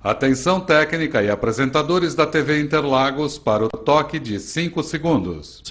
Atenção técnica e apresentadores da TV Interlagos para o toque de 5 segundos.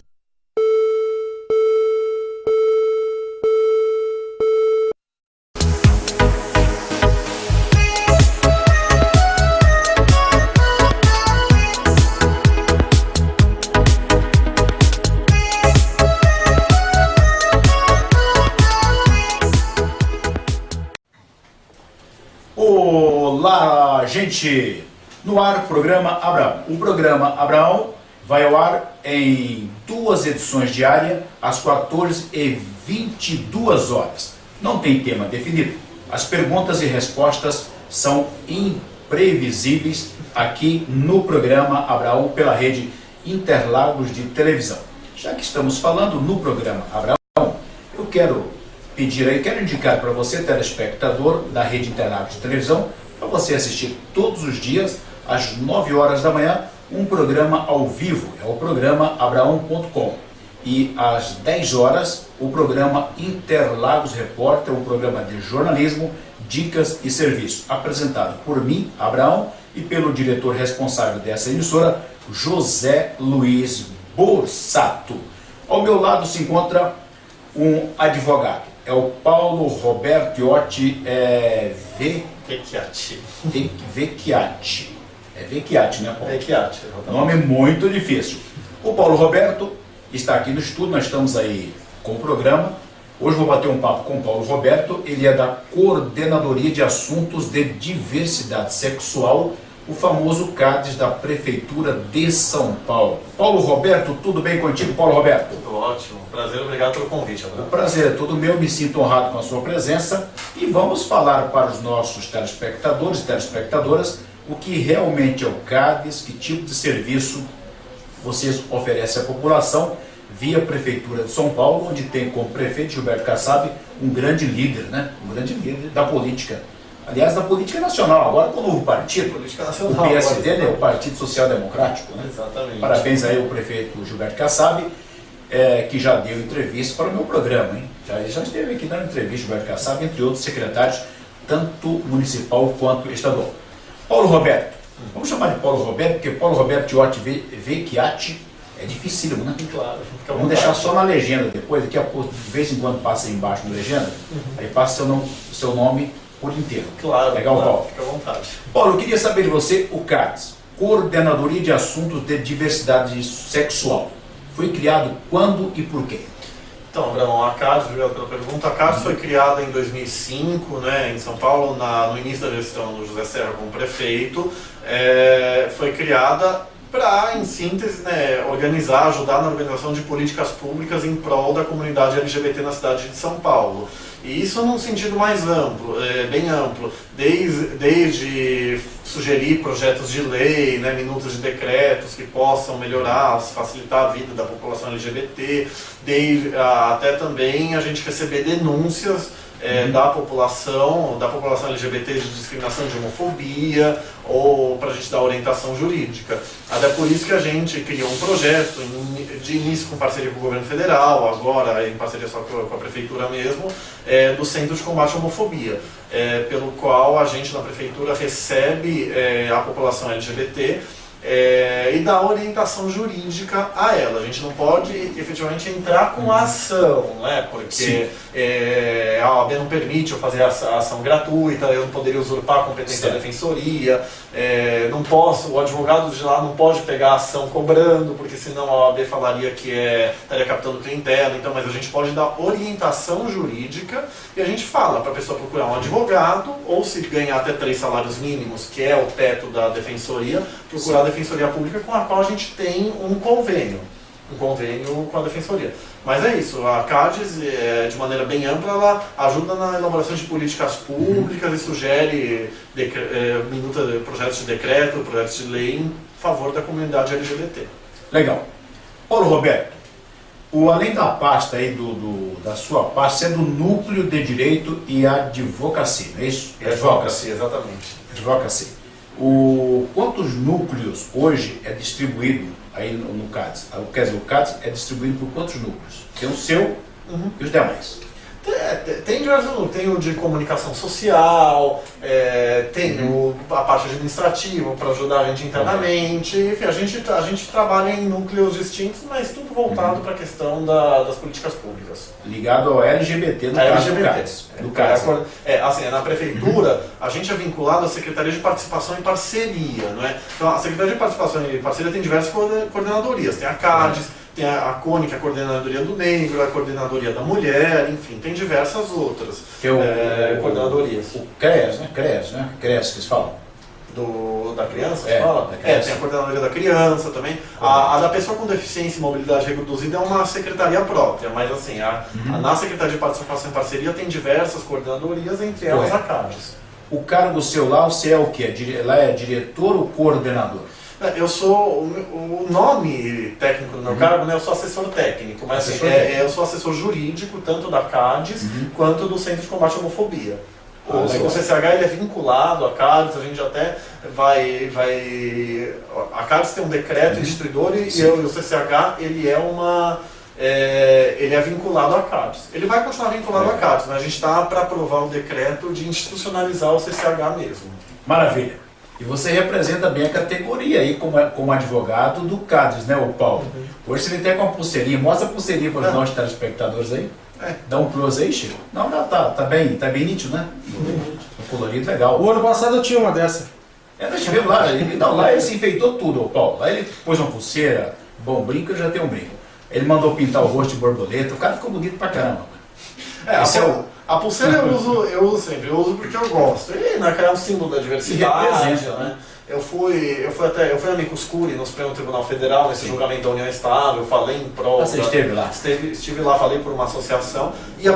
Olá, gente! No ar, programa Abraão. O programa Abraão vai ao ar em 2 edições diárias, às 14h22. Não tem tema definido. As perguntas e respostas são imprevisíveis aqui no programa Abraão pela rede Interlagos de televisão. Já que estamos falando no programa Abraão, eu quero indicar para você, telespectador da rede Interlagos de televisão, para você assistir todos os dias, às 9 horas da manhã, um programa ao vivo, é o programa Abraão.com. E às 10 horas, o programa Interlagos Repórter, um programa de jornalismo, dicas e serviço, apresentado por mim, Abraão, e pelo diretor responsável dessa emissora, José Luiz Borsato. Ao meu lado se encontra um advogado, é o Paulo Roberto Iotti Vecchiati. É Vecchiati, né, Paulo? Vecchiati. Nome muito difícil. O Paulo Roberto está aqui no estúdio, nós estamos aí com o programa. Hoje vou bater um papo com o Paulo Roberto, ele é da Coordenadoria de Assuntos de Diversidade Sexual, o famoso CADES da Prefeitura de São Paulo. Paulo Roberto, tudo bem contigo, Paulo Roberto? Tudo ótimo, prazer, obrigado pelo convite, Abraão. O prazer é todo meu, me sinto honrado com a sua presença e vamos falar para os nossos telespectadores e telespectadoras o que realmente é o CADES, que tipo de serviço vocês oferecem à população via Prefeitura de São Paulo, onde tem como prefeito Gilberto Kassab um grande líder, né? Um grande líder da política. Aliás, da política nacional, agora com o novo partido, Política nacional, o PSD, né, o Partido Social Democrático. Né? Exatamente. Parabéns aí ao prefeito Gilberto Kassab, que já deu entrevista para o meu programa. Hein? Já esteve aqui dando entrevista, Gilberto Kassab, entre outros secretários, tanto municipal quanto estadual. Paulo Roberto, vamos chamar de Paulo Roberto, porque Paulo Roberto Iotti Vecchiati é dificílimo, né? Claro. Vamos deixar só na legenda depois, daqui a pouco, de vez em quando passa aí embaixo na legenda, aí passa seu nome por inteiro. Claro. Legal, claro, Paulo? fica à vontade. Paulo, eu queria saber de você, o CADES, Coordenadoria de Assuntos de Diversidade Sexual, foi criado quando e por quê? Então, Abraão, a CADES, obrigado pela pergunta. A CADES foi criada em 2005, né, em São Paulo, no início da gestão do José Serra como prefeito. Foi criada para, em síntese, né, ajudar na organização de políticas públicas em prol da comunidade LGBT na cidade de São Paulo. E isso num sentido mais amplo, bem amplo, desde sugerir projetos de lei, né, minutas de decretos que possam melhorar, facilitar a vida da população LGBT, até também a gente receber denúncias da população LGBT de discriminação, de homofobia, ou para a gente dar orientação jurídica. Até por isso que a gente criou um projeto, de início com parceria com o governo federal, agora em parceria só com a prefeitura mesmo, do Centro de Combate à Homofobia, pelo qual a gente na prefeitura recebe a população LGBT e dá orientação jurídica a ela. A gente não pode efetivamente entrar com a ação, né? Porque a OAB não permite eu fazer a ação gratuita, eu não poderia usurpar a competência da defensoria, o advogado de lá não pode pegar a ação cobrando, porque senão a OAB falaria que estaria captando clientela. Então, mas a gente pode dar orientação jurídica e a gente fala para a pessoa procurar um advogado, ou se ganhar até 3 salários mínimos, que é o teto da defensoria, procurar a Defensoria Pública, com a qual a gente tem um convênio com a Defensoria. Mas é isso, a CADES, de maneira bem ampla, ela ajuda na elaboração de políticas públicas e sugere projetos de decreto, projetos de lei em favor da comunidade LGBT. Legal. Paulo Roberto, além da pasta aí, da sua pasta, é do Núcleo de Direito e Advocacia, não é isso? Advocacia, exatamente. Advocacia. Quantos núcleos hoje é distribuído aí no CADES? Quer dizer, o CADES é distribuído por quantos núcleos? Tem o seu e os demais. Tem diversos, tem o de comunicação social, tem a parte administrativa para ajudar a gente internamente, enfim, a gente trabalha em núcleos distintos, mas tudo voltado para a questão das políticas públicas. Ligado ao LGBT, no caso do CADES. Assim, na prefeitura, a gente é vinculado à Secretaria de Participação e Parceria, não é? Então, a Secretaria de Participação e Parceria tem diversas coordenadorias, tem a CADES, tem a CONE, que é a Coordenadoria do Negro, a Coordenadoria da Mulher, enfim, tem diversas outras coordenadorias. O CREAS, né? CREAS que eles falam. Da criança, você fala? Tem a Coordenadoria da Criança também. A da Pessoa com Deficiência e Mobilidade Reduzida é uma secretaria própria, mas assim, na Secretaria de Participação e Parceria tem diversas coordenadorias, entre elas a CADES. O cargo seu lá, você é o quê? Lá é diretor ou coordenador? Eu sou, o nome técnico do meu cargo, né, eu sou assessor técnico, mas eu sou assessor jurídico, tanto da CADES quanto do Centro de Combate à Homofobia. O CCH ele é vinculado à CADES, a gente até a CADES tem um decreto instituidor e o CCH ele é vinculado à CADES. Ele vai continuar vinculado à CADES, mas a gente está para aprovar o decreto de institucionalizar o CCH mesmo. Maravilha. E você representa bem a categoria aí como advogado do CADES, né, o Paulo? Hoje você vem até com uma pulseirinha. Mostra a pulseirinha para os nossos telespectadores aí. Dá um close aí, Chico. Não, tá bem nítido, né? Um colorido legal. O ano passado eu tinha uma dessa. Nós tivemos lá. Lá ele se enfeitou tudo, o Paulo. Lá ele pôs uma pulseira, bom brinco, eu já tenho um brinco. Ele mandou pintar o rosto de borboleta. O cara ficou bonito pra caramba. A pulseira eu uso sempre, eu uso porque eu gosto. E é um símbolo da diversidade, né? Eu fui amicus curiae no Supremo Tribunal Federal, nesse julgamento da União Estável, falei em prol. Você esteve lá? Estive lá, falei por uma associação, e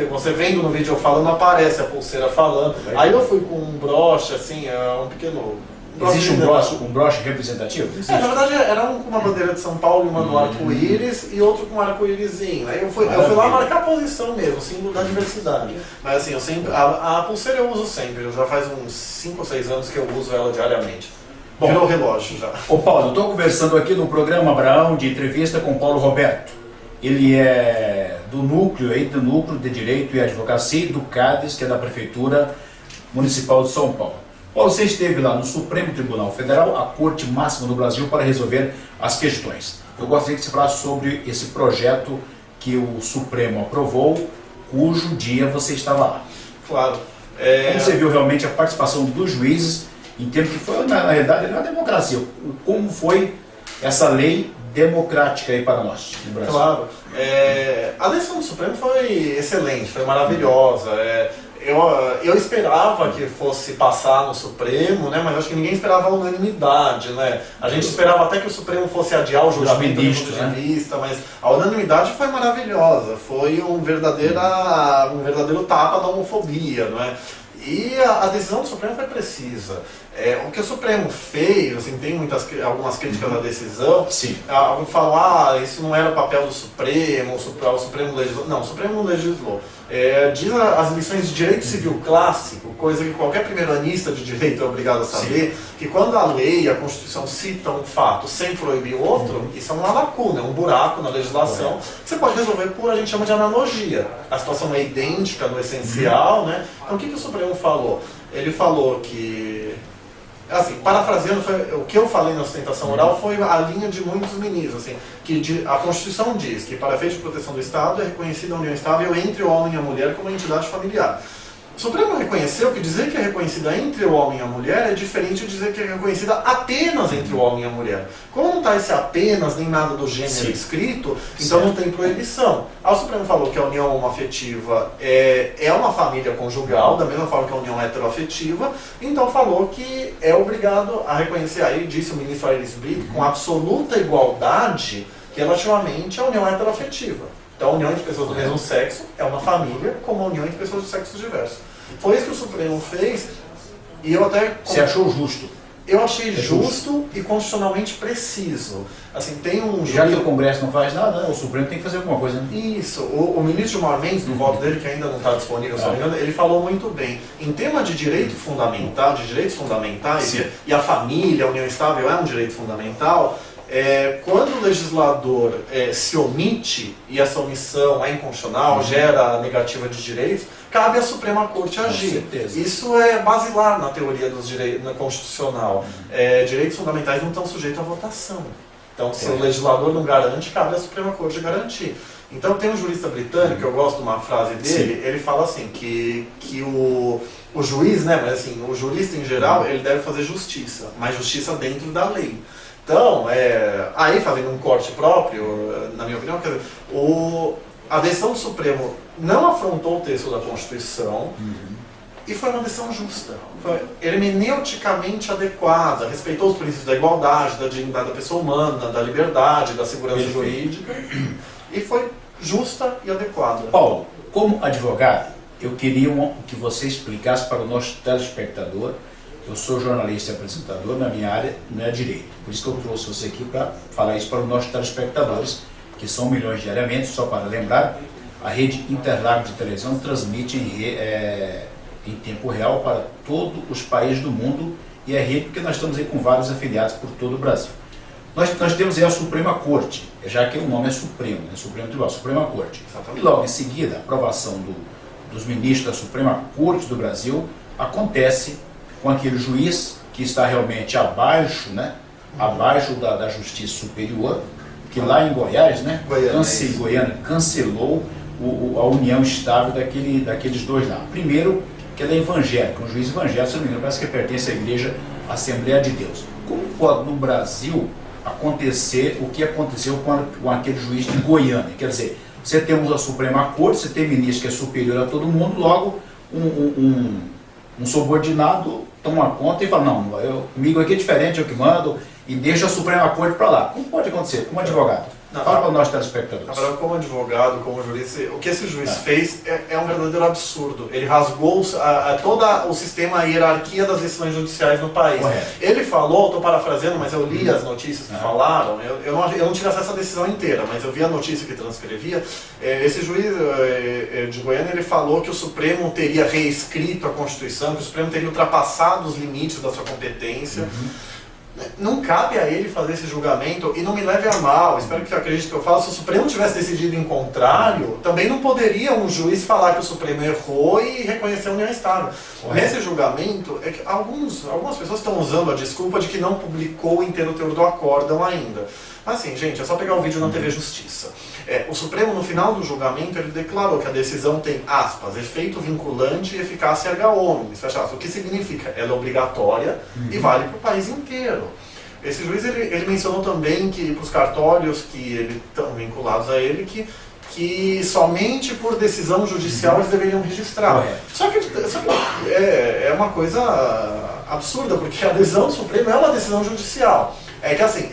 você vendo no vídeo eu falando, aparece a pulseira falando. Aí eu fui com um broche, assim, um pequeno... Existe um broche representativo? Na verdade era um com uma bandeira de São Paulo e uma do arco-íris e outro com um arco-írisinho. Aí eu fui lá marcar a posição mesmo, símbolo da diversidade. Mas assim, a pulseira eu uso sempre, já faz uns 5 ou 6 anos que eu uso ela diariamente. Virou o relógio já. Ô Paulo, eu estou conversando aqui no programa Abraão de entrevista com Paulo Roberto. Ele é do núcleo de Direito e Advocacia do CADES, que é da Prefeitura Municipal de São Paulo. Paulo, você esteve lá no Supremo Tribunal Federal, a Corte Máxima do Brasil, para resolver as questões. Eu gostaria que você falasse sobre esse projeto que o Supremo aprovou, cujo dia você estava lá. Claro. Como você viu realmente a participação dos juízes, em termos que foi, na realidade, uma democracia. Como foi essa lei democrática aí para nós, no Brasil? Claro. A decisão do Supremo foi excelente, foi maravilhosa. Eu esperava que fosse passar no Supremo, né, mas acho que ninguém esperava a unanimidade, né? A gente esperava até que o Supremo fosse adiar o julgamento do ponto de vista, mas a unanimidade foi maravilhosa, foi um verdadeiro tapa da homofobia, não é? E a decisão do Supremo foi precisa. O que o Supremo fez, assim, tem algumas críticas à decisão. Sim. Alguns falam, isso não era o papel do Supremo, o Supremo legislou. Não, o Supremo não legislou. Diz as lições de direito civil clássico, coisa que qualquer primeiro-anista de direito é obrigado a saber, que quando a lei, a Constituição cita um fato sem proibir o outro, isso é uma lacuna, é um buraco na legislação, que você pode resolver por, a gente chama de analogia. A situação é idêntica no essencial, né? Então o que o Supremo falou? Ele falou que... Assim, parafraseando, o que eu falei na sustentação oral foi a linha de muitos ministros, assim, que a Constituição diz que para efeito de proteção do Estado é reconhecida a união estável entre o homem e a mulher como uma entidade familiar. O Supremo reconheceu que dizer que é reconhecida entre o homem e a mulher é diferente de dizer que é reconhecida apenas entre o homem e a mulher. Como não está esse apenas nem nada do gênero escrito, então não tem proibição. Aí o Supremo falou que a união homoafetiva é uma família conjugal, da mesma forma que a união heteroafetiva, então falou que é obrigado a reconhecer, aí disse o ministro Aires Brito, com absoluta igualdade relativamente à união heteroafetiva. Então, a união entre pessoas do mesmo sexo é uma família, como a união entre pessoas de sexos diversos. Foi isso que o Supremo fez, e eu até... Você achou justo? Eu achei justo e constitucionalmente preciso. Assim, tem um Já que o Congresso não faz nada, né? O Supremo tem que fazer alguma coisa, né? Isso. O ministro Gilmar Mendes, no voto dele, que ainda não está disponível, se não me engano, ele falou muito bem. Em tema de direito fundamental, de direitos fundamentais, e a família, a união estável é um direito fundamental, Quando o legislador se omite e essa omissão é inconstitucional, gera negativa de direitos, cabe à Suprema Corte agir. Com certeza. Isso é basilar na teoria dos direitos constitucional. Direitos fundamentais não estão sujeitos à votação. Então, se o legislador não garante, cabe à Suprema Corte garantir. Então, tem um jurista britânico, eu gosto de uma frase dele, Sim. ele fala assim, que o juiz, né, mas assim, o jurista em geral, ele deve fazer justiça, mas justiça dentro da lei. Então, aí fazendo um corte próprio, na minha opinião, quer dizer, a decisão do Supremo não afrontou o texto da Constituição, e foi uma decisão justa. Foi hermeneuticamente adequada, respeitou os princípios da igualdade, da dignidade da pessoa humana, da liberdade, da segurança jurídica, e foi justa e adequada. Paulo, como advogado, eu queria que você explicasse para o nosso telespectador. Eu sou jornalista e apresentador, na minha área não é direito. Por isso que eu trouxe você aqui para falar isso para os nossos telespectadores, que são milhões diariamente. Só para lembrar, a rede Interlagos de televisão transmite em tempo real para todos os países do mundo, e é rede porque nós estamos aí com vários afiliados por todo o Brasil. Nós temos aí a Suprema Corte, já que o nome é Supremo, né? Supremo Tribunal, Suprema Corte. Exatamente. E logo em seguida, a aprovação dos ministros da Suprema Corte do Brasil acontece com aquele juiz que está realmente abaixo, né? Abaixo da Justiça Superior, que lá em Goiás, né? Goiânia cancelou a união estável daqueles dois lá. Primeiro, que ele é evangélico, um juiz evangélico, se não me engano, parece que pertence à Igreja Assembleia de Deus. Como pode no Brasil acontecer o que aconteceu com aquele juiz de Goiânia? Quer dizer, você temos a Suprema Corte, você tem ministro que é superior a todo mundo, logo um subordinado toma conta e fala, não, comigo aqui é diferente, eu que mando, e deixa a Suprema Corte para lá. Como pode acontecer? Como advogado? Fala para os nossos telespectadores. Agora, como advogado, como jurista, o que esse juiz fez é um verdadeiro absurdo. Ele rasgou todo o sistema, a hierarquia das decisões judiciais no país. Correto. Ele falou, estou parafraseando, mas eu li as notícias que falaram, eu não tive acesso à decisão inteira, mas eu vi a notícia que transcrevia. Esse juiz de Goiânia, ele falou que o Supremo teria reescrito a Constituição, que o Supremo teria ultrapassado os limites da sua competência. Não cabe a ele fazer esse julgamento, e não me leve a mal, espero que acredite que eu falo, se o Supremo tivesse decidido em contrário, também não poderia um juiz falar que o Supremo errou e reconhecer a união estável. Nesse julgamento, é que algumas pessoas estão usando a desculpa de que não publicou o inteiro teor do acórdão ainda. Mas assim, gente, é só pegar o vídeo na TV Justiça. O Supremo, no final do julgamento, ele declarou que a decisão tem, aspas, efeito vinculante e eficácia erga omnes, fecha aspas. O que significa? Ela é obrigatória e vale para o país inteiro. Esse juiz, ele mencionou também que para os cartórios que estão vinculados a ele, que somente por decisão judicial eles deveriam registrar. Só que é uma coisa absurda, porque a decisão do Supremo é uma decisão judicial. É que assim,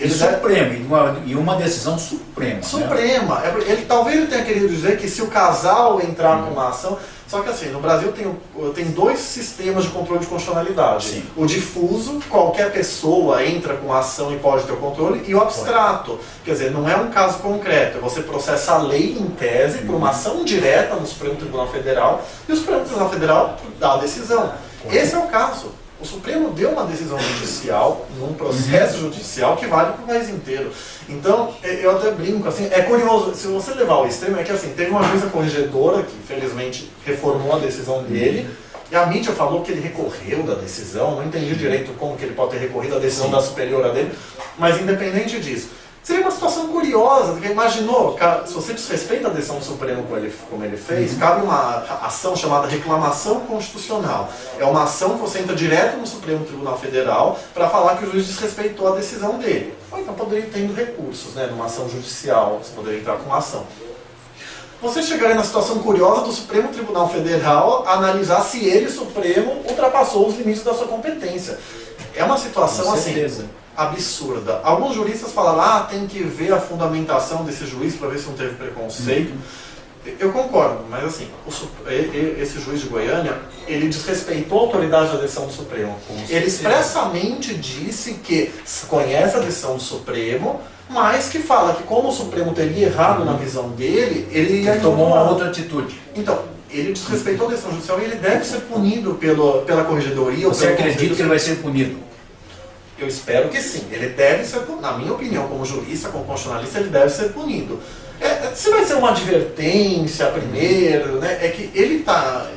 e uma decisão suprema. Suprema. Né? Talvez ele tenha querido dizer que se o casal entrar com uma ação. Só que assim, no Brasil tem dois sistemas de controle de constitucionalidade. Sim. O difuso, qualquer pessoa entra com uma ação e pode ter o controle, e o abstrato. Quer dizer, não é um caso concreto. Você processa a lei em tese por uma ação direta no Supremo Tribunal Federal, e o Supremo Tribunal Federal dá a decisão. Esse é o caso. O Supremo deu uma decisão judicial, num processo judicial que vale para o país inteiro. Então, eu até brinco, assim, é curioso, se você levar ao extremo, é que assim, teve uma juíza corregedora que, felizmente, reformou a decisão dele, e a mídia falou que ele recorreu da decisão, não entendi direito como que ele pode ter recorrido à decisão da superiora dele, mas independente disso. Seria uma situação curiosa, porque imaginou, se você desrespeita a decisão do Supremo como ele fez, cabe uma ação chamada reclamação constitucional. É uma ação que você entra direto no Supremo Tribunal Federal para falar que o juiz desrespeitou a decisão dele. Ou então poderia ter recursos, né, numa ação judicial, você poderia entrar com uma ação. Você chegaria na situação curiosa do Supremo Tribunal Federal analisar se ele, Supremo, ultrapassou os limites da sua competência. É uma situação assim absurda. Alguns juristas falaram, tem que ver a fundamentação desse juiz para ver se não teve preconceito. Eu concordo, mas assim, esse juiz de Goiânia, ele desrespeitou a autoridade da decisão do Supremo. Ele expressamente disse que conhece a decisão do Supremo, mas que fala que como o Supremo teria errado na visão dele, ele tomou uma outra atitude. Então, ele desrespeitou a decisão judicial e ele deve ser punido pela corregedoria. Você acredita que ele vai ser punido? Eu espero que sim. Ele deve ser, na minha opinião, como jurista, como constitucionalista, ele deve ser punido. Se vai ser uma advertência primeiro, né? É que ele está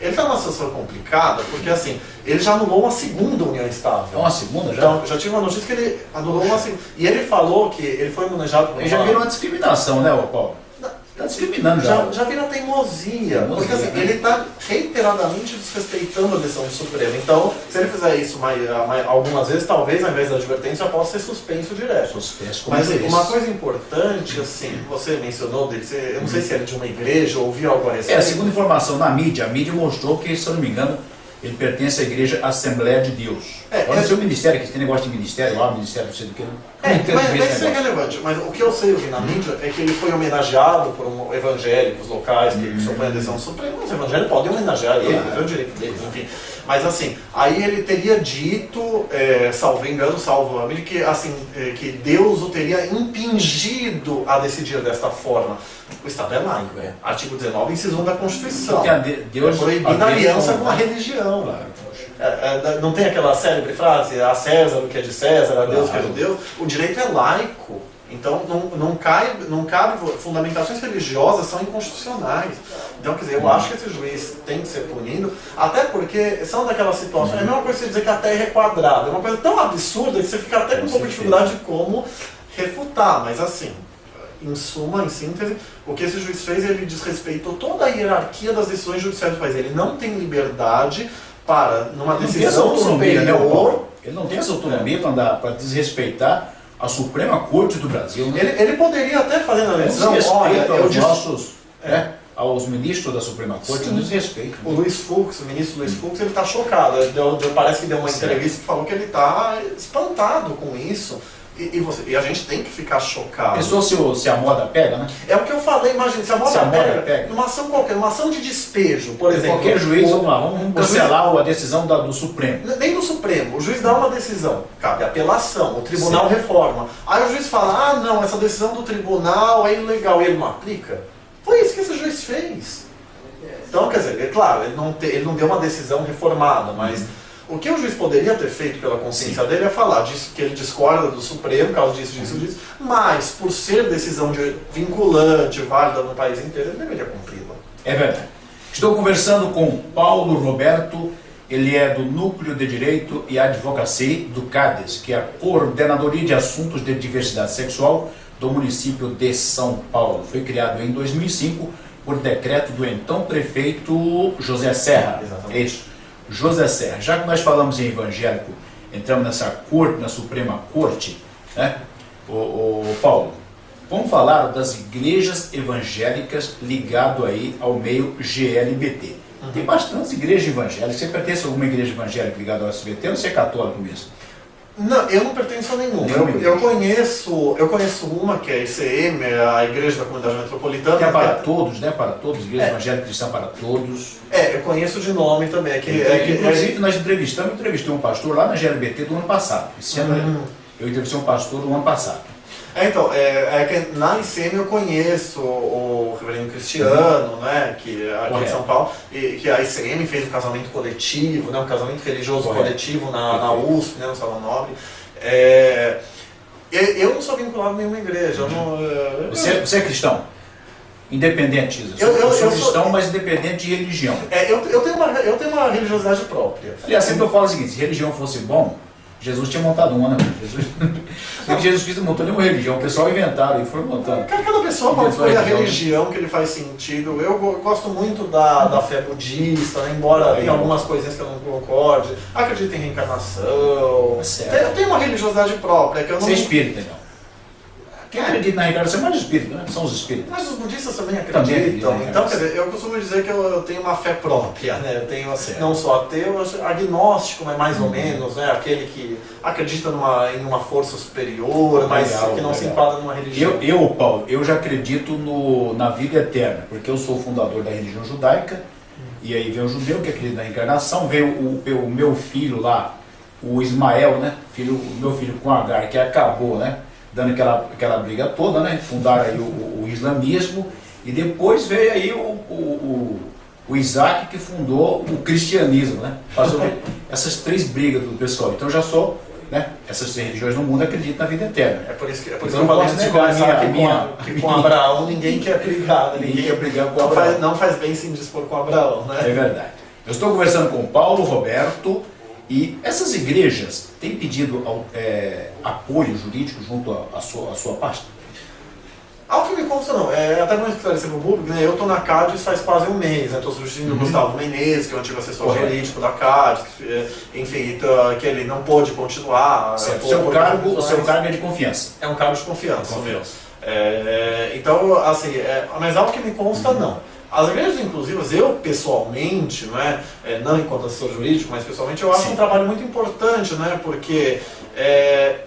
numa situação complicada, porque assim, ele já anulou uma segunda união estável. É uma segunda já? Então, já tive uma notícia que ele anulou uma segunda. E ele falou que ele foi imunizado por Ele já virou uma discriminação, né, Paulo? Está discriminando já vira teimosia, porque assim, ele está reiteradamente desrespeitando a decisão do Supremo. Então, se ele fizer isso algumas vezes, talvez, ao invés da advertência, possa ser suspenso direto. Suspenso, mas uma coisa importante, assim, você mencionou dele, eu não sei se era de uma igreja ou ouviu algo a respeito. Segundo informação na mídia, a mídia mostrou que, se eu não me engano, ele pertence à igreja Assembleia de Deus. Olha o seu ministério, que tem negócio de ministério lá, ministério não sei do que. Mas isso é relevante. Mas o que eu sei ouvir na mídia é que ele foi homenageado por evangélicos locais que se opõem à decisão suprema. Os evangélicos podem homenagear ele, é o direito deles, enfim. Mas assim, aí ele teria dito, salvo engano, salvo amigo, que, assim, que Deus o teria impingido a decidir desta forma. O Estado é laico, artigo 19, inciso 1 da Constituição. Deus é proibida a aliança com a religião. Claro. Não tem aquela célebre frase, a César o que é de César, a Deus o que é de Deus? O direito é laico. Então não cabe fundamentações religiosas são inconstitucionais. Então, quer dizer, eu acho que esse juiz tem que ser punido, até porque são daquelas situações, é a mesma coisa que você dizer que a Terra é quadrada, é uma coisa tão absurda que você fica até com um pouco de dificuldade de como refutar, mas assim, em suma, em síntese, o que esse juiz fez, ele desrespeitou toda a hierarquia das decisões judiciais do país. Ele não tem liberdade para, numa decisão superior... Ele não tem essa autonomia para desrespeitar a Suprema Corte do Brasil. Né? Ele poderia até fazer na decisão, aos ministros da Suprema Corte, não desrespeito. O Luiz Fux, o ministro Luiz Fux, ele está chocado. Parece que deu uma entrevista que falou que ele está espantado com isso. E a gente tem que ficar chocado. Pensou se a moda pega, né? É o que eu falei, imagina, se a moda pega, numa ação qualquer, numa ação de despejo, por exemplo. Qualquer juiz, vamos cancelar a decisão do Supremo. Nem do Supremo, o juiz dá uma decisão, cabe apelação, o tribunal reforma. Aí o juiz fala, não, essa decisão do tribunal é ilegal, e ele não aplica. Foi isso que esse juiz fez. Então, quer dizer, é claro, ele não deu uma decisão reformada, mas... O que o juiz poderia ter feito pela consciência dele é falar disso, que ele discorda do Supremo, por causa disso, mas por ser decisão vinculante, válida no país inteiro, ele deveria cumpri-la. É verdade. Estou conversando com Paulo Roberto, ele é do Núcleo de Direito e Advocacia do CADES, que é a Coordenadoria de Assuntos de Diversidade Sexual do município de São Paulo. Foi criado em 2005 por decreto do então prefeito José Serra. Exatamente. É isso. José Serra, já que nós falamos em evangélico, entramos nessa corte, na Suprema Corte, né? O Paulo, vamos falar das igrejas evangélicas ligado aí ao meio GLBT. Tem bastantes igrejas evangélicas. Você pertence a alguma igreja evangélica ligada ao SBT ou você é católico mesmo? Não, eu não pertenço a nenhuma. Eu conheço uma que é a ICM, a Igreja da Comunidade Metropolitana. Que é para todos, né? Para todos, Igreja Evangélica Cristã para todos. Eu conheço de nome também. Inclusive, nós entrevistei um pastor lá na GLBT do ano passado. Esse ano eu entrevistei um pastor do ano passado. Que na ICM eu conheço o reverendo Cristiano, né, que é aqui de São Paulo, e que a ICM fez um casamento coletivo, né, um casamento religioso coletivo na USP, né, no Salão Nobre. Eu não sou vinculado a nenhuma igreja. Você é cristão? Independente disso. Eu sou cristão, mas independente de religião. Eu tenho uma religiosidade própria. Aliás, sempre eu falo o seguinte, se religião fosse bom, Jesus tinha montado uma, né? Jesus Cristo não montou nenhuma religião, o pessoal inventaram e foi montando. Cada pessoa pode escolher a religião que lhe faz sentido. Eu gosto muito da fé budista, né? Embora tenha algumas coisinhas que eu não concorde. Acredito em reencarnação. Eu tenho uma religiosidade própria. Que eu não... Você é espírita, então? Quem acredita na reencarnação é mais espírita, né? São os espíritos. Mas os budistas também acreditam. Então, quer dizer, eu costumo dizer que eu tenho uma fé própria, né? Eu tenho, não sou ateu, agnóstico, mas mais ou menos, né? Aquele que acredita em uma força superior, mas que não se enquadra numa religião. Paulo, eu já acredito na vida eterna, porque eu sou o fundador da religião judaica, e aí vem o judeu que acredita na reencarnação, veio o meu filho lá, o Ismael, né? O meu filho com Agar, que acabou, né? Dando aquela briga toda, né? Fundaram aí o islamismo, e depois veio aí o Isaac, que fundou o cristianismo, né? Passou essas três brigas do pessoal. Então eu já sou né, essas religiões no mundo acreditam na vida eterna. É por isso que Então, eu falei antes de começar que com Abraão ninguém quer brigar, né? Ninguém quer brigar com Abraão. Não faz bem se indispor com Abraão, né? É verdade. Eu estou conversando com o Paulo Roberto e essas igrejas têm pedido apoio jurídico junto à sua parte? Ao que me consta, não. Até para esclarecer para o público, né, eu estou na CADES faz quase um mês, estou substituindo o Gustavo Menezes, que é o antigo assessor jurídico da CADES, enfim, que ele não pôde continuar. O seu cargo é de confiança. É um cargo de confiança mesmo. Então, assim, mas ao que me consta, não. As igrejas inclusivas, eu pessoalmente, não enquanto assessor jurídico, mas pessoalmente, eu acho um trabalho muito importante, porque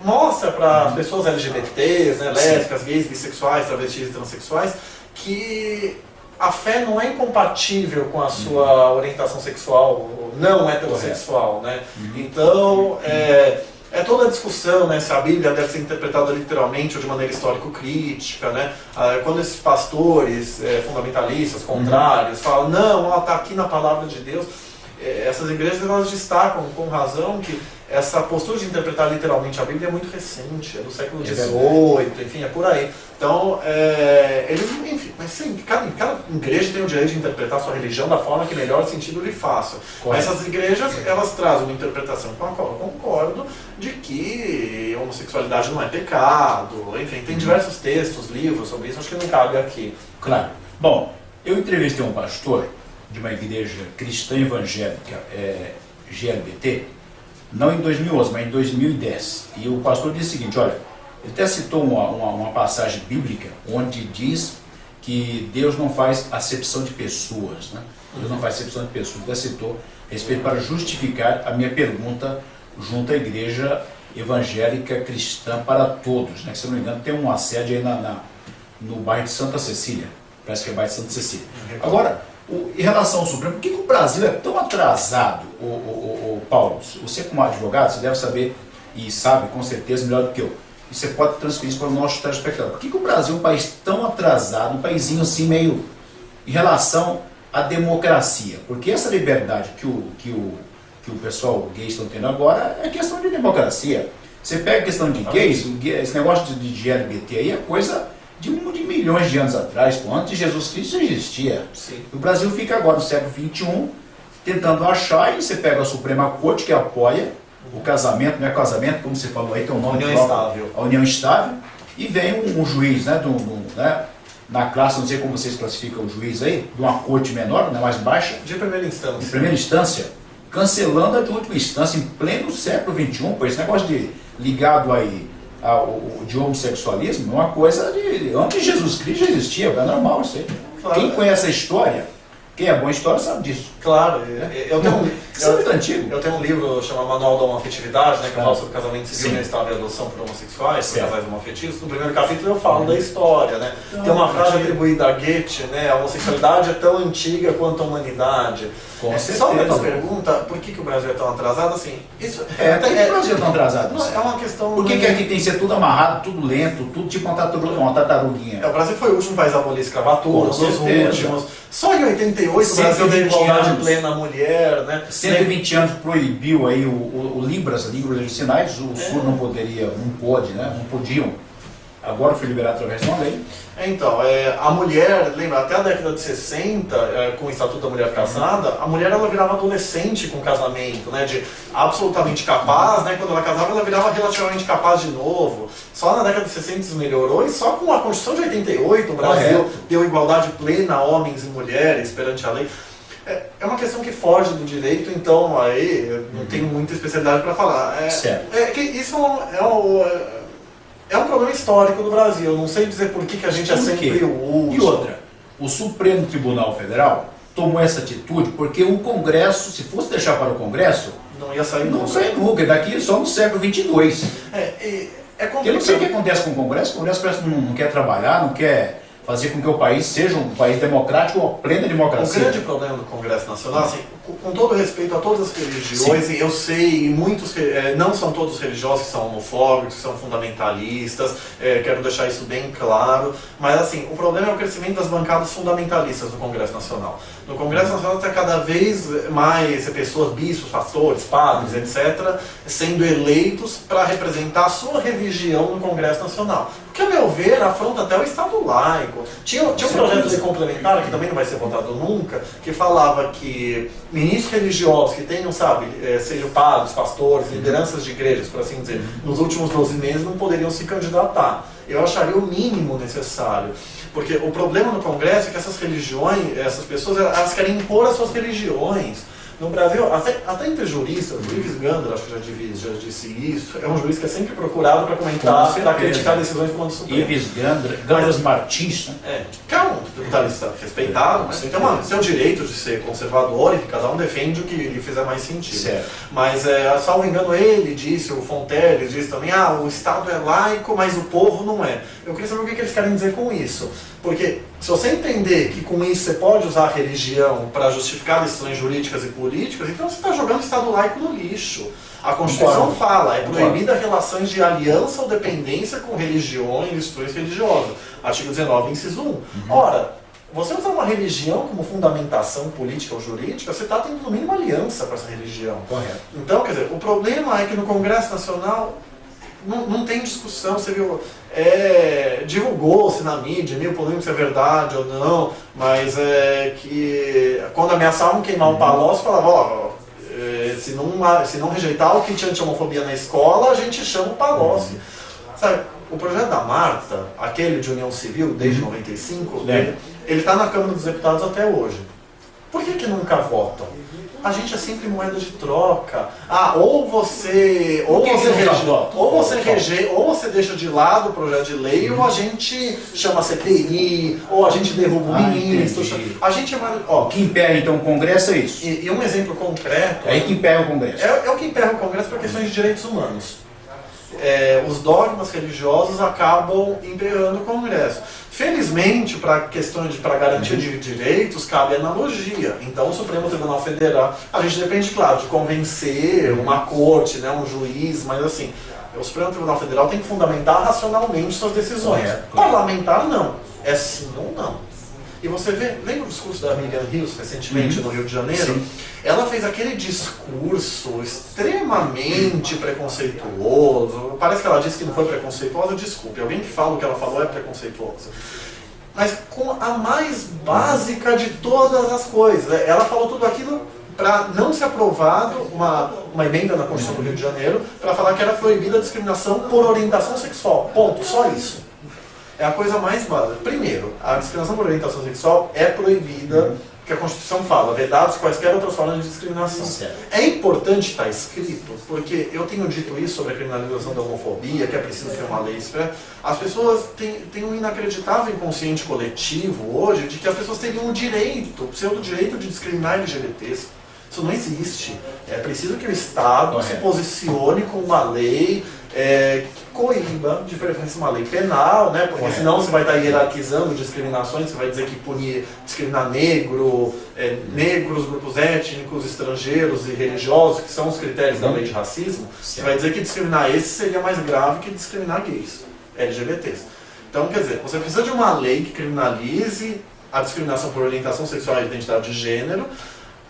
mostra para as pessoas LGBTs, lésbicas, gays, bissexuais, travestis e transexuais, que a fé não é incompatível com a sua orientação sexual não heterossexual. Então, toda a discussão, se a Bíblia deve ser interpretada literalmente ou de maneira histórico-crítica, quando esses pastores fundamentalistas, contrários, falam, não, está aqui na palavra de Deus, essas igrejas elas destacam com razão que essa postura de interpretar literalmente a Bíblia é muito recente, é do século XVIII, enfim, é por aí. Então, eles, enfim, mas sim, cada igreja tem o direito de interpretar a sua religião da forma que melhor sentido lhe faça. Essas igrejas, elas trazem uma interpretação com a qual eu concordo, de que homossexualidade não é pecado, enfim, tem diversos textos, livros sobre isso, acho que não cabe aqui. Claro. Bom, eu entrevistei um pastor de uma igreja cristã evangélica GLBT, não em 2011, mas em 2010. E o pastor disse o seguinte, olha, ele até citou uma passagem bíblica onde diz que Deus não faz acepção de pessoas, Deus não faz acepção de pessoas. Ele até citou a respeito para justificar a minha pergunta junto à igreja evangélica cristã para todos, que se não me engano tem uma sede aí no bairro de Santa Cecília, parece que é o bairro de Santa Cecília. Agora, em relação ao Supremo, por que o Brasil é tão atrasado, Paulo? Você como advogado, você deve saber, e sabe com certeza melhor do que eu, e você pode transferir isso para o nosso telespectador. Por que o Brasil é um país tão atrasado, um paísinho assim meio em relação à democracia? Porque essa liberdade que o pessoal gay estão tendo agora é questão de democracia. Você pega a questão de gays, esse negócio de LGBT aí é coisa de milhões de anos atrás, antes de Jesus Cristo já existia. Sim. O Brasil fica agora no século XXI tentando achar, e você pega a Suprema Corte que apoia o casamento, não é casamento, como você falou aí, tem um nome próprio, estável. A união estável, e vem um juiz, na classe, não sei como vocês classificam o juiz aí, de uma corte menor, mais baixa. De primeira instância. De primeira instância, cancelando a de última instância em pleno século XXI, pois esse negócio ligado aí de homossexualismo é uma coisa antes de Jesus Cristo já existia, é normal isso aí. Claro. Quem conhece a história, quem é bom em história sabe disso. Claro, isso é muito antigo. Eu tenho um livro chamado Manual da Homoafetividade, que fala sobre casamento civil, estável e adoção por homossexuais, por casais homoafetivos. No primeiro capítulo eu falo da história, Tem uma frase atribuída a Goethe, a homossexualidade é tão antiga quanto a humanidade. Só uma pergunta, por que o Brasil é tão atrasado assim? Por que o Brasil é tão atrasado? É uma questão... Por que aqui tem que ser tudo amarrado, tudo lento, tudo tipo uma tartaruguinha? O Brasil foi o último país a abolir a escravatura, os últimos. Só em 88 o Brasil deu igualdade plena à mulher, 120 anos proibiu aí o Libras, línguas de sinais, o Sul não podiam. Agora foi liberado através de uma lei. Então, a mulher, lembra, até a década de 60, com o Estatuto da Mulher Casada, a mulher ela virava adolescente com o casamento, de absolutamente capaz, quando ela casava ela virava relativamente capaz de novo. Só na década de 60 isso melhorou, e só com a Constituição de 88 o Brasil deu igualdade plena a homens e mulheres perante a lei. É uma questão que foge do direito, então aí eu não tenho muita especialidade para falar. Que isso é um problema histórico do Brasil. Eu não sei dizer por que a gente é sempre o último. E outra, o Supremo Tribunal Federal tomou essa atitude porque o Congresso, se fosse deixar para o Congresso, não ia sair nunca. Não sai nunca, daqui só no século XXII. Eu não sei o que acontece com o Congresso parece que não quer trabalhar, não quer fazer com que o país seja um país democrático ou plena democracia. O grande problema do Congresso Nacional, com todo respeito a todas as religiões, Sim. e eu sei, muitos, não são todos religiosos que são homofóbicos, que são fundamentalistas, quero deixar isso bem claro, mas assim, o problema é o crescimento das bancadas fundamentalistas no Congresso Nacional. No Congresso Nacional tem cada vez mais pessoas, bispos, pastores, padres, etc., sendo eleitos para representar a sua religião no Congresso Nacional. Que, a meu ver, afronta até o Estado laico. Tinha um projeto de lei complementar, que também não vai ser votado nunca, que falava que ministros religiosos que tenham, sabe, sejam padres, pastores, lideranças de igrejas, por assim dizer, nos últimos 12 meses não poderiam se candidatar. Eu acharia o mínimo necessário. Porque o problema no Congresso é que essas religiões, essas pessoas, elas querem impor as suas religiões. No Brasil, até entre juristas, o Ives Gandra, acho que já disse isso, é um juiz que é sempre procurado para comentar, para criticar decisões do Comando Supremo. Ives Gandra Martins, né? Que é um tributarista respeitado, mas tem o direito de ser conservador e cada um defende o que lhe fizer mais sentido. Certo. Mas, salvo engano, ele disse, o Fontelli disse também, o Estado é laico, mas o povo não é. Eu queria saber o que eles querem dizer com isso. Porque se você entender que com isso você pode usar a religião para justificar decisões jurídicas e políticas, então você está jogando o Estado laico no lixo. A Constituição fala, é proibida relações de aliança ou dependência com religiões e instituições religiosas. Artigo 19, inciso 1. Ora, você usar uma religião como fundamentação política ou jurídica, você está tendo no mínimo aliança com essa religião. Correto. Então, quer dizer, o problema é que no Congresso Nacional não tem discussão, você viu, divulgou-se na mídia, meio polêmico se é verdade ou não, mas que quando ameaçavam queimar o Palocci, falavam, se não rejeitar o kit anti-homofobia na escola, a gente chama o Palocci. Sabe, o projeto da Marta, aquele de União Civil, desde 95, ele está na Câmara dos Deputados até hoje. Por que nunca votam? A gente é sempre moeda de troca. Ou você deixa de lado o projeto de lei, ou a gente chama a CPI, ou a gente derruba o ministro. A gente O que emperra então o Congresso é isso. E um exemplo concreto. É aí que emperra o Congresso. É o que emperra o Congresso para questões de direitos humanos. Os dogmas religiosos acabam emperrando o Congresso. Felizmente, para questões para garantia de direitos, cabe analogia. Então, o Supremo Tribunal Federal, a gente depende, claro, de convencer uma corte, né, um juiz, mas assim, o Supremo Tribunal Federal tem que fundamentar racionalmente suas decisões. Parlamentar, não. É sim ou não. E você lembra o discurso da Miriam Rios, recentemente, no Rio de Janeiro? Sim. Ela fez aquele discurso extremamente preconceituoso. Parece que ela disse que não foi preconceituosa, desculpe. Alguém que fala o que ela falou é preconceituosa. Mas com a mais básica de todas as coisas. Ela falou tudo aquilo para não ser aprovado uma emenda na Constituição do Rio de Janeiro para falar que era proibida a discriminação por orientação sexual. Ponto. Só isso. É a coisa mais básica. Primeiro, a discriminação por orientação sexual é proibida, que a Constituição fala, vedados quaisquer outras formas de discriminação. Certo. É importante estar escrito, porque eu tenho dito isso sobre a criminalização da homofobia, que é preciso ter uma lei. As pessoas têm um inacreditável inconsciente coletivo hoje de que as pessoas teriam um direito, pseudo-direito de discriminar LGBTs. Isso não existe. É preciso que o Estado se posicione com uma lei que coíba, de preferência uma lei penal, né? Porque senão você vai estar hierarquizando discriminações, você vai dizer que discriminar negros, grupos étnicos, estrangeiros e religiosos, que são os critérios da lei de racismo, você vai dizer que discriminar esses seria mais grave que discriminar gays, LGBTs. Então, quer dizer, você precisa de uma lei que criminalize a discriminação por orientação sexual e identidade de gênero,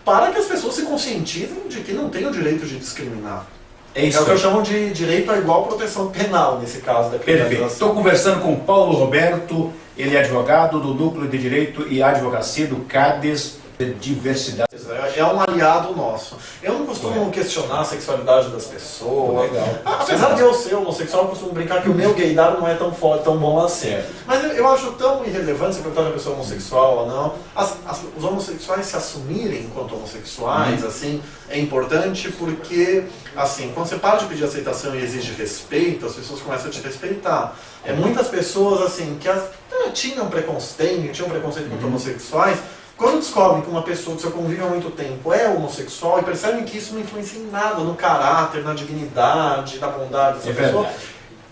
para que as pessoas se conscientizem de que não têm o direito de discriminar. É o que eu chamo de direito à igual proteção penal, nesse caso da criminalização. Perfeito. Estou conversando com Paulo Roberto, ele é advogado do Núcleo de Direito e Advocacia do CADES de Diversidade. É um aliado nosso. Eu não costumo questionar a sexualidade das pessoas. Apesar de eu ser homossexual, eu costumo brincar que o meu gaydar não é tão forte, tão bom assim. Mas eu acho tão irrelevante se perguntar se a pessoa é homossexual ou não. Os homossexuais se assumirem enquanto homossexuais, assim, é importante porque, assim, quando você para de pedir aceitação e exige respeito, as pessoas começam a te respeitar. Muitas pessoas, assim, que tinham preconceito contra homossexuais, quando descobrem que uma pessoa que você convive há muito tempo é homossexual e percebem que isso não influencia em nada no caráter, na dignidade, na bondade dessa pessoa,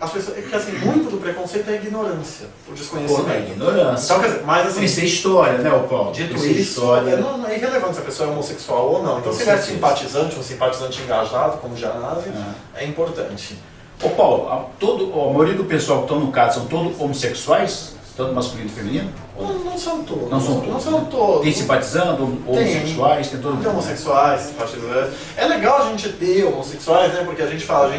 as pessoas, porque assim, muito do preconceito é ignorância, por desconhecimento. Pô, é ignorância. Então, quer dizer, mas assim, Isso é história, né, Paulo? dito Isso é isso, história. não é irrelevante se a pessoa é homossexual ou não. Então, se ele é simpatizante, um simpatizante engajado, como Janazzi, é importante. Ô Paulo, a maioria do pessoal que estão no CAD são todos homossexuais? Tanto masculino e feminino? Não são todos. Não são todos. Não são todos. Tem simpatizando, homossexuais, tem todo mundo. Tem homossexuais, simpatizantes. É legal a gente ter homossexuais, né? Porque a gente fala,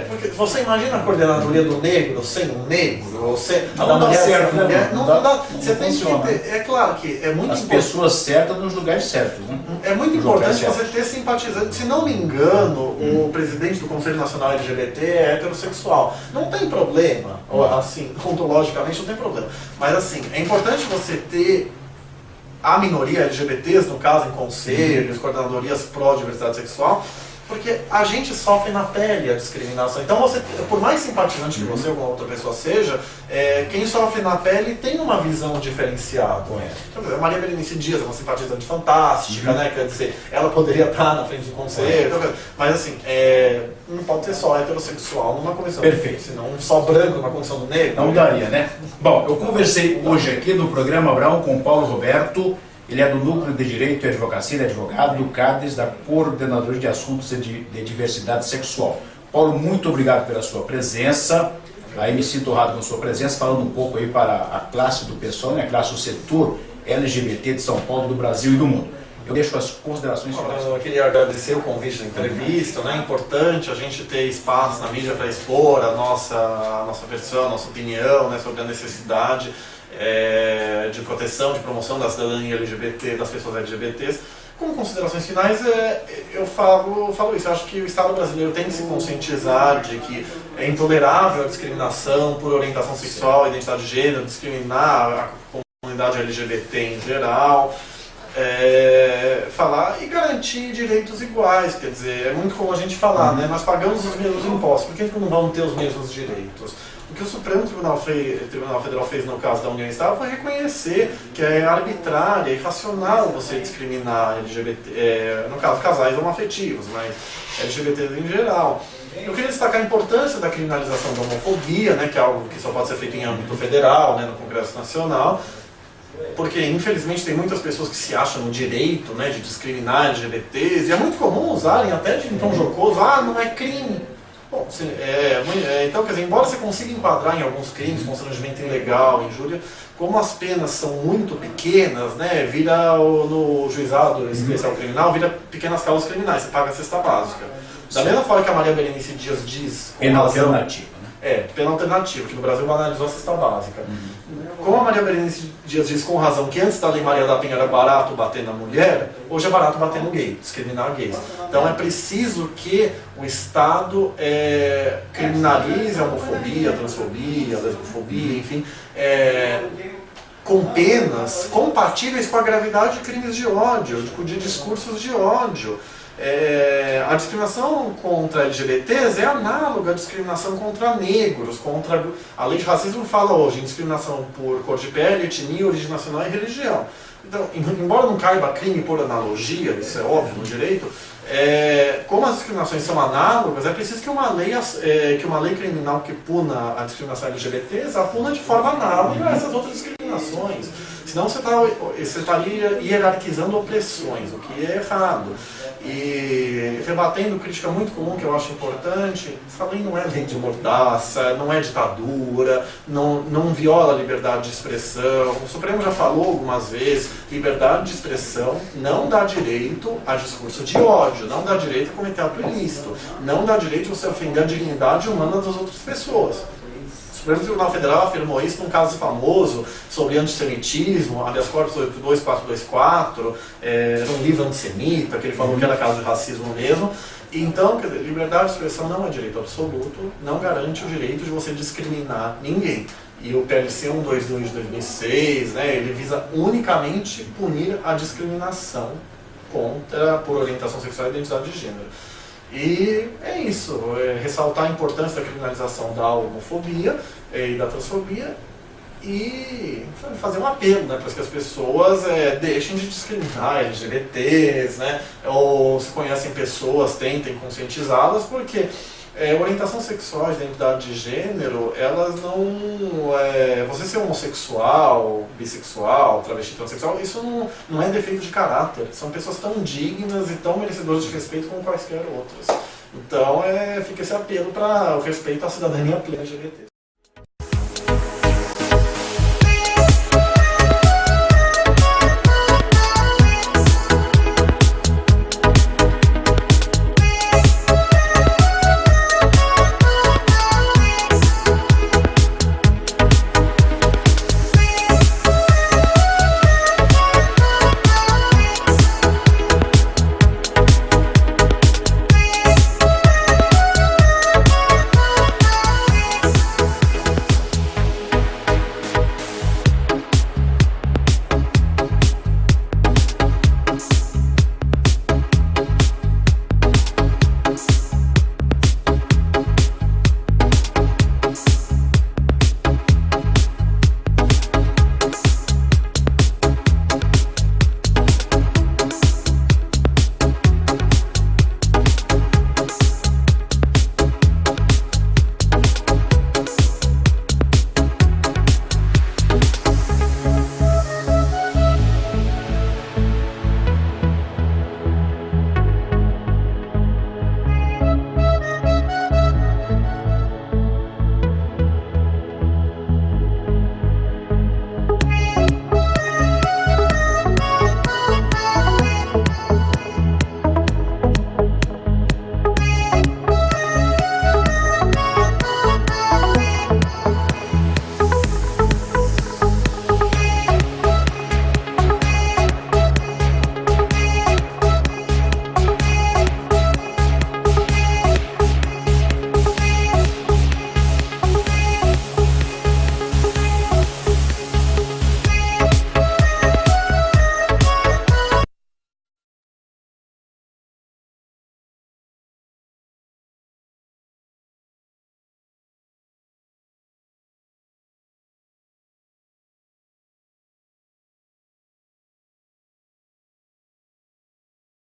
porque você imagina a coordenadoria do negro sem um negro, ou sem Não da dá mulher certo, sem né? mulher, Não não dá, dá. Você tem funciona. que ter. É claro que é muito As importante. pessoas certas nos lugares certos, né? É muito Nos locais importante você certos. ter simpatizantes. Se não me engano, o presidente do Conselho Nacional LGBT é heterossexual. Não tem problema, assim, ontologicamente não tem problema. Mas assim, é importante você ter a minoria LGBTs, no caso, em conselhos, coordenadorias pró-diversidade sexual, porque a gente sofre na pele a discriminação. Então, você, por mais simpatizante que você ou alguma outra pessoa seja, quem sofre na pele tem uma visão diferenciada. Então, a Maria Berenice Dias é uma simpatizante fantástica, né? Quer dizer, ela poderia estar na frente do conselho, mas assim, não pode ter só heterossexual numa comissão. Perfeito. Senão só branco numa comissão do negro. Não daria, né? Bom, eu conversei hoje aqui no programa Abraão com o Paulo Roberto. Ele é do Núcleo de Direito e Advocacia, ele é advogado do CADES, da Coordenadoria de Assuntos de Diversidade Sexual. Paulo, muito obrigado pela sua presença. Aí me sinto honrado com a sua presença, falando um pouco aí para a classe do pessoal, né? A classe do setor LGBT de São Paulo, do Brasil e do mundo. Eu deixo as considerações finais. Eu queria agradecer o convite da entrevista, né? É importante a gente ter espaço na mídia para expor a nossa versão, a nossa opinião, né? Sobre a necessidade de proteção, de promoção da cidadania LGBT, das pessoas LGBTs. Como considerações finais, eu falo isso. Eu acho que o Estado brasileiro tem que se conscientizar de que é intolerável a discriminação por orientação sexual, identidade de gênero, discriminar a comunidade LGBT em geral. Falar e garantir direitos iguais, quer dizer, é muito como a gente falar, né? Nós pagamos os mesmos impostos, por que não vamos ter os mesmos direitos? O que o Supremo Tribunal Federal fez no caso da União Estável foi reconhecer que é arbitrário e irracional você discriminar LGBT, no caso casais homoafetivos, mas LGBTs em geral. Eu queria destacar a importância da criminalização da homofobia, né, que é algo que só pode ser feito em âmbito federal, né, no Congresso Nacional, porque infelizmente tem muitas pessoas que se acham no direito, né, de discriminar LGBTs, e é muito comum usarem até de tom jocoso, não é crime. Bom, então, quer dizer, embora você consiga enquadrar em alguns crimes, constrangimento ilegal, injúria, como as penas são muito pequenas, né, vira no juizado especial criminal, vira pequenas causas criminais, você paga a cesta básica. Da mesma forma que a Maria Berenice Dias diz... Pena alternativa, né? Pena alternativa, que no Brasil banalizou a cesta básica. Como a Maria Berenice Dias diz com razão que antes da Lei Maria da Penha era barato bater na mulher, hoje é barato bater no gay, discriminar gays. Então é preciso que o Estado criminalize a homofobia, a transfobia, a lesbofobia, enfim, com penas compatíveis com a gravidade de crimes de ódio, de discursos de ódio. A discriminação contra LGBTs é análoga à discriminação contra negros, a lei de racismo fala hoje em discriminação por cor de pele, etnia, origem nacional e religião. Então, embora não caiba crime por analogia, isso é óbvio no direito, como as discriminações são análogas, é preciso que uma lei criminal que puna a discriminação LGBTs a puna de forma análoga a essas outras discriminações. Senão você estaria hierarquizando opressões, o que é errado. E rebatendo crítica muito comum que eu acho importante, essa lei não é lei de mordaça, não é ditadura, não viola a liberdade de expressão. O Supremo já falou algumas vezes, liberdade de expressão não dá direito a discurso de ódio, não dá direito a cometer ato ilícito, não dá direito a você ofender a dignidade humana das outras pessoas. O Supremo Tribunal Federal afirmou isso num caso famoso sobre antissemitismo, habeas corpus 82424, era um livro antissemita, que ele falou que era caso de racismo mesmo. Então, quer dizer, liberdade de expressão não é direito absoluto, não garante o direito de você discriminar ninguém. E o PLC 122 de 2006, né, ele visa unicamente punir a discriminação por orientação sexual e identidade de gênero. E é isso, ressaltar a importância da criminalização da homofobia e da transfobia e fazer um apelo, né, para que as pessoas deixem de discriminar LGBTs, né, ou se conhecem pessoas, tentem conscientizá-las, porque Orientação sexual e identidade de gênero, elas não... você ser homossexual, bissexual, travesti, transexual, isso não é defeito de caráter. São pessoas tão dignas e tão merecedoras de respeito como quaisquer outras. Então fica esse apelo para o respeito à cidadania plena LGBT.